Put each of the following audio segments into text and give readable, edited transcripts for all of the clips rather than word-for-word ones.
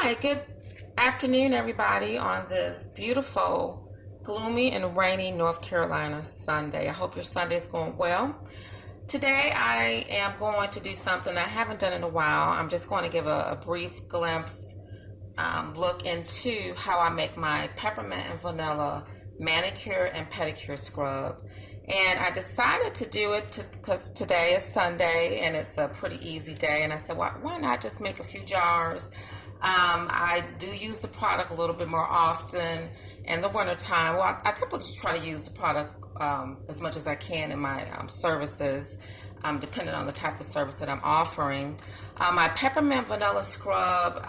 Hi, good afternoon, everybody, on this beautiful, gloomy, and rainy North Carolina Sunday. I hope your Sunday is going well. Today, I am going to do something I haven't done in a while. I'm just going to give a brief glimpse, look into how I make my peppermint and vanilla manicure and pedicure scrub. And I decided to do it because today is Sunday and it's a pretty easy day. And I said, why not just make a few jars? I do use the product a little bit more often in the wintertime. Well, I typically try to use the product as much as I can in my services, depending on the type of service that I'm offering. My peppermint vanilla scrub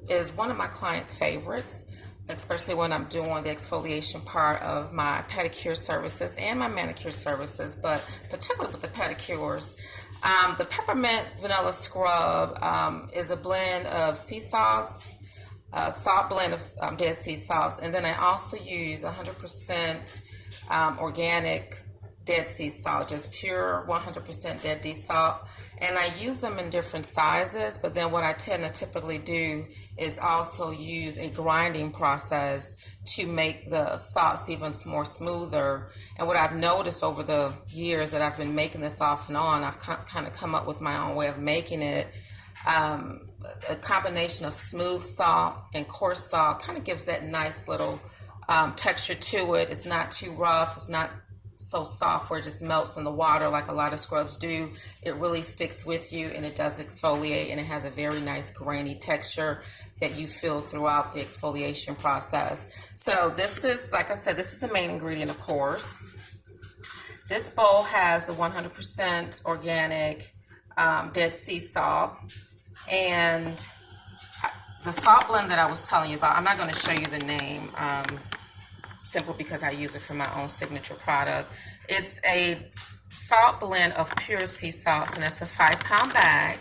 is one of my clients' favorites, especially when I'm doing the exfoliation part of my pedicure services and my manicure services, but particularly with the pedicures. The peppermint vanilla scrub is a blend of sea salts, salt blend of dead sea salts, and then I also use 100% organic dead sea salt, just pure 100% dead sea salt. And I use them in different sizes, but then what I tend to typically do is also use a grinding process to make the salts even more smoother. And what I've noticed over the years that I've been making this off and on, I've kind of come up with my own way of making it. A combination of smooth salt and coarse salt kind of gives that nice little texture to it. It's not too rough. It's not so soft where it just melts in the water like a lot of scrubs do. It really sticks with you, and it does exfoliate, and it has a very nice grainy texture that you feel throughout the exfoliation process. So this is, like I said, this is the main ingredient, of course. This bowl has the 100% organic dead sea salt, and the salt blend that I was telling you about, I'm not going to show you the name simply because I use it for my own signature product. It's a salt blend of pure sea salts, and it's a 5-pound bag.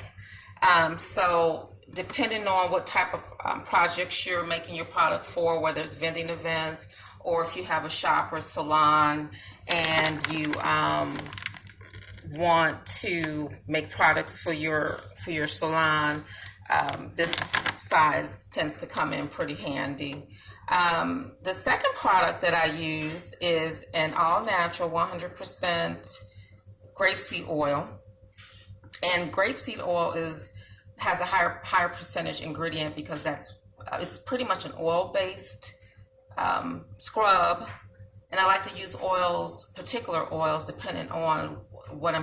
So depending on what type of projects you're making your product for, whether it's vending events or if you have a shop or salon and you want to make products for your salon, this size tends to come in pretty handy. The second product that I use is an all-natural 100% grapeseed oil, and grapeseed oil has a higher percentage ingredient because it's pretty much an oil-based scrub, and I like to use particular oils, depending on what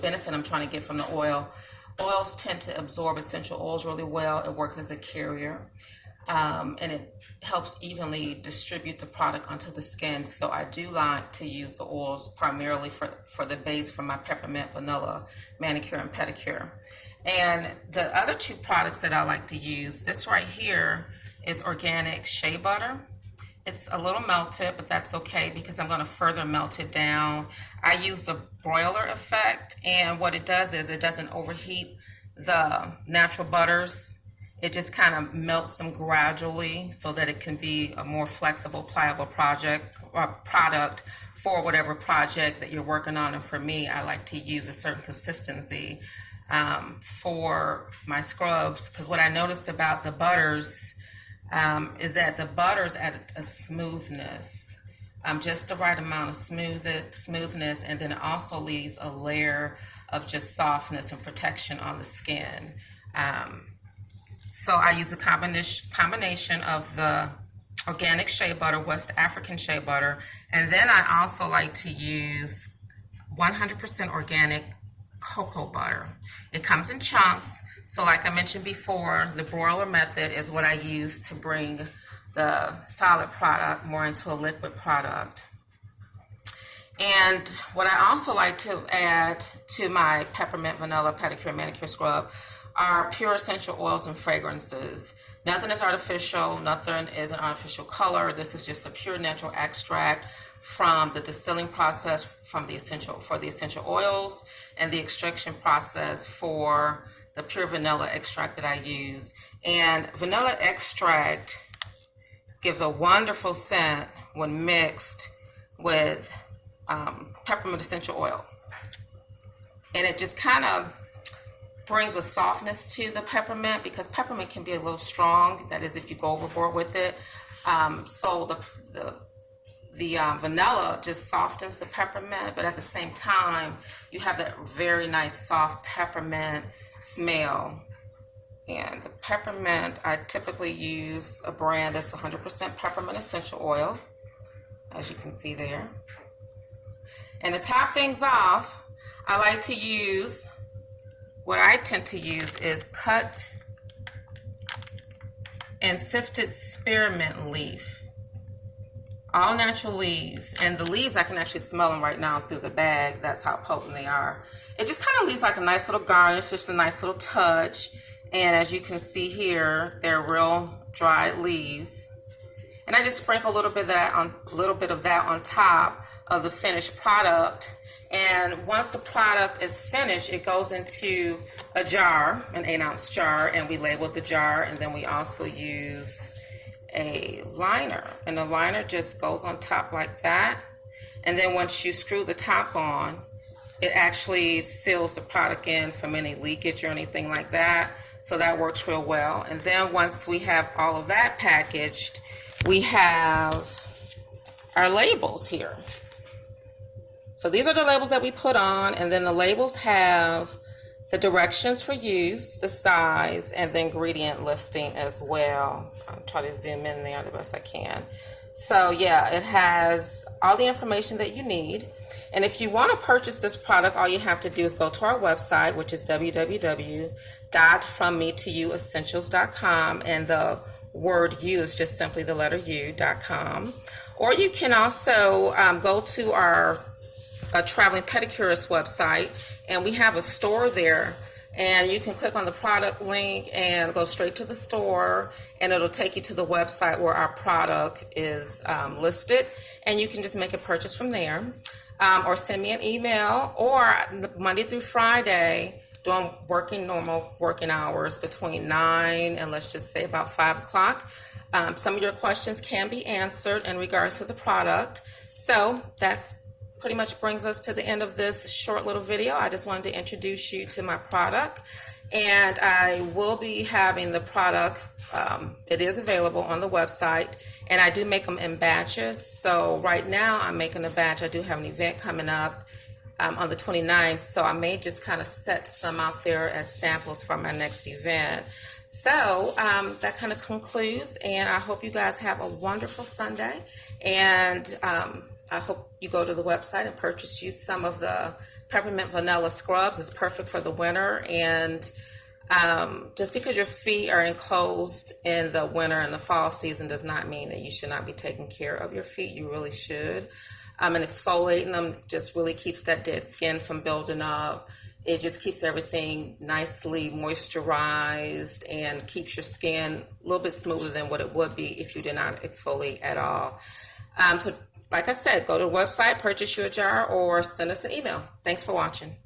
benefit I'm trying to get from the oil. Oils tend to absorb essential oils really well. It works as a carrier, and it helps evenly distribute the product onto the skin. So I do like to use the oils primarily for the base for my peppermint vanilla manicure and pedicure. And the other two products that I like to use, this right here is organic shea butter. It's a little melted, but that's okay because I'm going to further melt it down. I use the broiler effect, and what it does is it doesn't overheat the natural butters. It just kind of melts them gradually so that it can be a more flexible, pliable product for whatever project that you're working on. And for me, I like to use a certain consistency for my scrubs, because what I noticed about the butters is that the butters add a smoothness, just the right amount of smoothness, and then it also leaves a layer of just softness and protection on the skin. So I use a combination of the organic shea butter, West African shea butter, and then I also like to use 100% organic cocoa butter. It comes in chunks, so like I mentioned before, the broiler method is what I use to bring the solid product more into a liquid product. And what I also like to add to my peppermint vanilla pedicure manicure scrub are pure essential oils and fragrances. Nothing is artificial, nothing is an artificial color. This is just a pure natural extract from the distilling process for the essential oils, and the extraction process for the pure vanilla extract that I use. And vanilla extract gives a wonderful scent when mixed with peppermint essential oil. And it just kind of brings a softness to the peppermint, because peppermint can be a little strong. That is, if you go overboard with it. So the vanilla just softens the peppermint, but at the same time, you have that very nice soft peppermint smell. And the peppermint, I typically use a brand that's 100% peppermint essential oil, as you can see there. And to top things off, I like to use, what I tend to use is cut and sifted spearmint leaf. All natural leaves. And the leaves, I can actually smell them right now through the bag. That's how potent they are. It just kind of leaves like a nice little garnish, just a nice little touch. And as you can see here, they're real dried leaves. And I just sprinkle a little bit of that on top of the finished product. And once the product is finished, it goes into a jar, an 8-ounce jar, and we label the jar. And then we also use a liner, and the liner just goes on top like that. And then once you screw the top on, it actually seals the product in from any leakage or anything like that. So that works real well. And then once we have all of that packaged, we have our labels here. So these are the labels that we put on, and then the labels have the directions for use, the size, and the ingredient listing as well. I'll try to zoom in there the best I can. So yeah, it has all the information that you need. And if you want to purchase this product, all you have to do is go to our website, which is www.frommetouessentials.com, and the word "you" is just simply the letter U.com. Or you can also go to our Traveling Pedicurist website, and we have a store there, and you can click on the product link and go straight to the store, and it'll take you to the website where our product is listed, and you can just make a purchase from there, or send me an email, or Monday through Friday during normal working hours between 9 and let's just say about 5 o'clock. Some of your questions can be answered in regards to the product. So that's pretty much brings us to the end of this short little video. I just wanted to introduce you to my product, and I will be having the product, it is available on the website, and I do make them in batches. So right now I'm making a batch. I do have an event coming up on the 29th, so I may just kind of set some out there as samples for my next event. So that kind of concludes, and I hope you guys have a wonderful Sunday, and I hope you go to the website and purchase you some of the peppermint vanilla scrubs. It's perfect for the winter, and just because your feet are enclosed in the winter and the fall season does not mean that you should not be taking care of your feet. You really should. And exfoliating them just really keeps that dead skin from building up. It just keeps everything nicely moisturized and keeps your skin a little bit smoother than what it would be if you did not exfoliate at all. So like I said, go to the website, purchase you a jar, or send us an email. Thanks for watching.